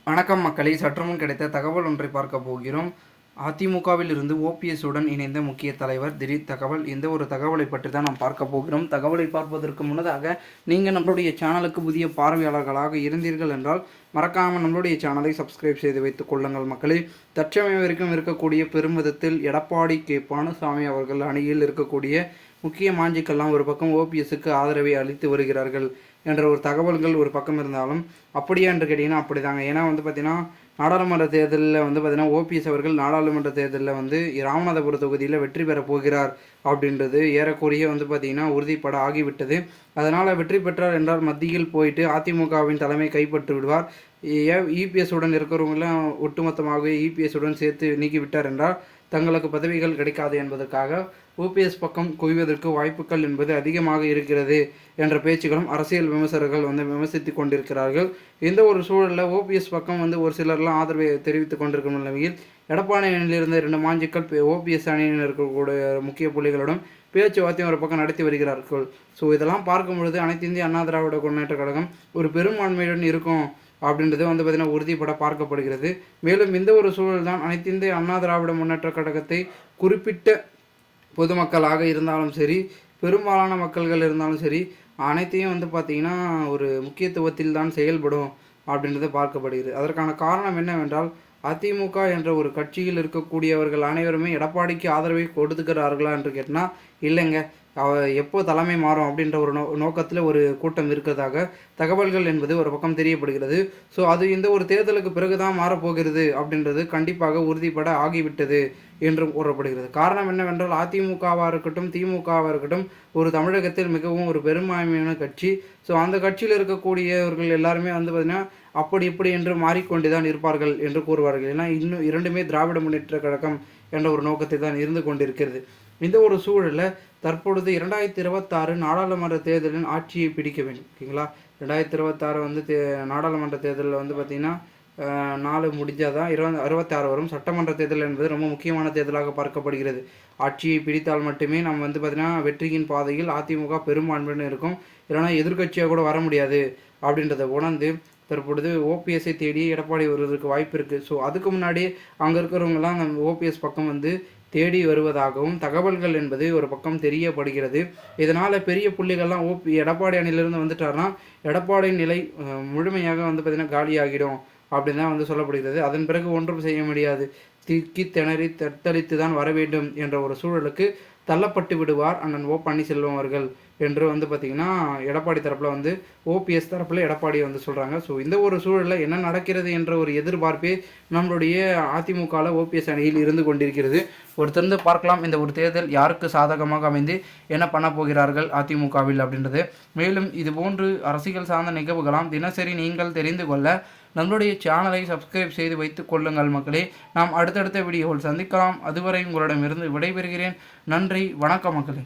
வணக்கம் மக்களை, சற்றுமுன் கிடைத்த தகவல் ஒன்றை பார்க்க போகிறோம். அதிமுகவில் இருந்து ஓபிஎஸ் உடன் இணைந்த முக்கிய தலைவர் திடீர் தகவல். இந்த ஒரு தகவலை பற்றி தான் நாம் பார்க்க போகிறோம். தகவலை பார்ப்பதற்கு முன்னதாக நீங்கள் நம்மளுடைய சேனலுக்கு புதிய பார்வையாளர்களாக இருந்தீர்கள் என்றால் மறக்காமல் நம்மளுடைய சேனலை சப்ஸ்கிரைப் செய்து வைத்துக் கொள்ளுங்கள் மக்களே. தற்சமயம் வரைக்கும் இருக்கக்கூடிய பெருமிதத்தில் எடப்பாடி கே பழனிசாமி அவர்கள் அணியில் இருக்கக்கூடிய முக்கிய மாஞ்சிக்கெல்லாம் ஒரு பக்கம் ஓபிஎஸ்க்கு ஆதரவை அளித்து வருகிறார்கள் என்ற ஒரு தகவல்கள் ஒரு பக்கம் இருந்தாலும் அப்படியா என்று கேட்டிங்கன்னா அப்படி தாங்க. ஏன்னா பார்த்திங்கன்னா நாடாளுமன்ற தேர்தலில் பார்த்திங்கன்னா ஓபிஎஸ் அவர்கள் நாடாளுமன்ற தேர்தலில் ராமநாதபுரம் தொகுதியில் வெற்றி பெறப் போகிறார் அப்படின்றது ஏறக்குறைய பார்த்திங்கன்னா உறுதிப்பட ஆகிவிட்டது. அதனால் வெற்றி பெற்றார் என்றால் மத்தியில் போயிட்டு அதிமுகவின் தலைமை கைப்பற்றி விடுவார். இபிஎஸ் உடன் இருக்கிறவங்களாம் ஒட்டுமொத்தமாக இபிஎஸ் உடன் சேர்த்து நீக்கிவிட்டார் என்றால் தங்களுக்கு பதவிகள் கிடைக்காது என்பதற்காக ஓபிஎஸ் பக்கம் குவிவதற்கு வாய்ப்புகள் என்பது அதிகமாக இருக்கிறது என்ற பேச்சுகளும் அரசியல் விமர்சகர்கள் விமர்சித்து கொண்டிருக்கிறார்கள். இந்த ஒரு சூழலில் ஓபிஎஸ் பக்கம் ஒரு சிலர்லாம் ஆதரவை தெரிவித்துக் கொண்டிருக்கும் நிலையில் எடப்பாடி அணியிலிருந்து 2 மாஞ்சிக்கள் ஓபிஎஸ் அணியில் இருக்கக்கூடிய முக்கிய புள்ளிகளுடன் பேச்சுவார்த்தையும் ஒரு பக்கம் நடத்தி வருகிறார்கள். ஸோ இதெல்லாம் பார்க்கும் பொழுது அனைத்து இந்திய அண்ணா திராவிட முன்னேற்ற கழகம் ஒரு பெரும்பான்மையுடன் இருக்கும் அப்படின்றது பார்த்திங்கன்னா உறுதிப்பட பார்க்கப்படுகிறது. மேலும் இந்த ஒரு சூழல் தான் அனைத்து இந்திய அண்ணா திராவிட முன்னேற்ற கழகத்தை குறிப்பிட்ட பொதுமக்களாக இருந்தாலும் சரி, பெரும்பாலான மக்கள்கள் இருந்தாலும் சரி, அனைத்தையும் பார்த்திங்கன்னா ஒரு முக்கியத்துவத்தில் தான் செயல்படும் அப்படின்றது பார்க்கப்படுகிறது. அதற்கான காரணம் என்னவென்றால் அதிமுக என்ற ஒரு கட்சியில் இருக்கக்கூடியவர்கள் அனைவருமே எடப்பாடிக்கு ஆதரவை கொடுத்துக்கிறார்களா என்று கேட்டால் இல்லைங்க. எப்போ தலைமை மாறும் அப்படின்ற ஒரு நோக்கத்தில் ஒரு கூட்டம் இருக்கிறதாக தகவல்கள் என்பது ஒரு பக்கம் தெரியப்படுகிறது. ஸோ அது இந்த ஒரு தேர்தலுக்கு பிறகு தான் மாறப்போகிறது அப்படின்றது கண்டிப்பாக உறுதிப்பட ஆகிவிட்டது என்றும் கூறப்படுகிறது. காரணம் என்னவென்றால் அதிமுகவாக இருக்கட்டும் திமுகவாக இருக்கட்டும் ஒரு தமிழகத்தில் மிகவும் ஒரு பெரும்பான்மையான கட்சி. ஸோ அந்த கட்சியில் இருக்கக்கூடியவர்கள் எல்லாருமே பார்த்திங்கன்னா அப்படி இப்படி என்று மாறிக்கொண்டு தான் இருப்பார்கள் என்று கூறுவார்கள். ஏன்னா இன்னும் இரண்டுமே திராவிட முன்னேற்ற கழகம் என்ற ஒரு நோக்கத்தை தான் இருந்து கொண்டிருக்கிறது. இந்த ஒரு சூழலில் தற்பொழுது 2026 நாடாளுமன்ற தேர்தலின் ஆட்சியை பிடிக்க வேண்டும். ஓகேங்களா, 2026 நாடாளுமன்ற தேர்தலில் பார்த்திங்கன்னா 4 முடிஞ்சால் தான் 66 வரும். சட்டமன்ற தேர்தல் என்பது ரொம்ப முக்கியமான தேர்தலாக பார்க்கப்படுகிறது. ஆட்சியை பிடித்தால் மட்டுமே நம்ம பார்த்திங்கன்னா வெற்றியின் பாதையில் அதிமுக பெரும்பான்மையுடன் இருக்கும். இல்லைனா எதிர்கட்சியாக கூட வர முடியாது அப்படின்றத உணர்ந்து தற்பொழுது ஓபிஎஸ்ஐ தேடி எடப்பாடி வருவதற்கு வாய்ப்பு இருக்குது. ஸோ அதுக்கு முன்னாடியே அங்கே இருக்கிறவங்கலாம் அந்த ஓபிஎஸ் பக்கம் தேடி வருவதாகவும் தகவல்கள் என்பது ஒரு பக்கம் தெரியப்படுகிறது. இதனால் பெரிய புள்ளிகள்லாம் எடப்பாடி அணியிலிருந்து வந்துட்டார்னா எடப்பாடியின் நிலை முழுமையாக பார்த்திங்கன்னா காலியாகிடும் அப்படின்னு தான் சொல்லப்படுகிறது. அதன் பிறகு ஒன்றும் செய்ய முடியாது, திக்கி திணறி தத்தளித்து தான் வர வேண்டும் என்ற ஒரு சூழலுக்கு தள்ளப்பட்டு விடுவார் அண்ணன் ஓ பன்னீர்செல்வம் அவர்கள் என்று பார்த்திங்கன்னா எடப்பாடி தரப்பில் ஓபிஎஸ் தரப்பில் எடப்பாடி சொல்கிறாங்க. ஸோ இந்த ஒரு சூழலில் என்ன நடக்கிறது என்ற ஒரு எதிர்பார்ப்பே நம்மளுடைய அதிமுகவில் ஓபிஎஸ் அணியில் இருந்து கொண்டிருக்கிறது. ஒருத்தருந்து பார்க்கலாம் இந்த ஒரு தேர்தல் யாருக்கு சாதகமாக அமைந்து என்ன பண்ண போகிறார்கள் அதிமுகவில் அப்படின்றது. மேலும் இது போன்று அரசியல் சார்ந்த நிகழ்வுகளாம் தினசரி நீங்கள் தெரிந்து கொள்ள நம்மளுடைய சேனலை சப்ஸ்கிரைப் செய்து வைத்துக் கொள்ளுங்கள் மக்களே. நாம் அடுத்தடுத்த வீடியோவில் சந்திக்கலாம். அதுவரை உங்களிடமிருந்து விடைபெறுகிறேன். நன்றி, வணக்கம் மக்களே.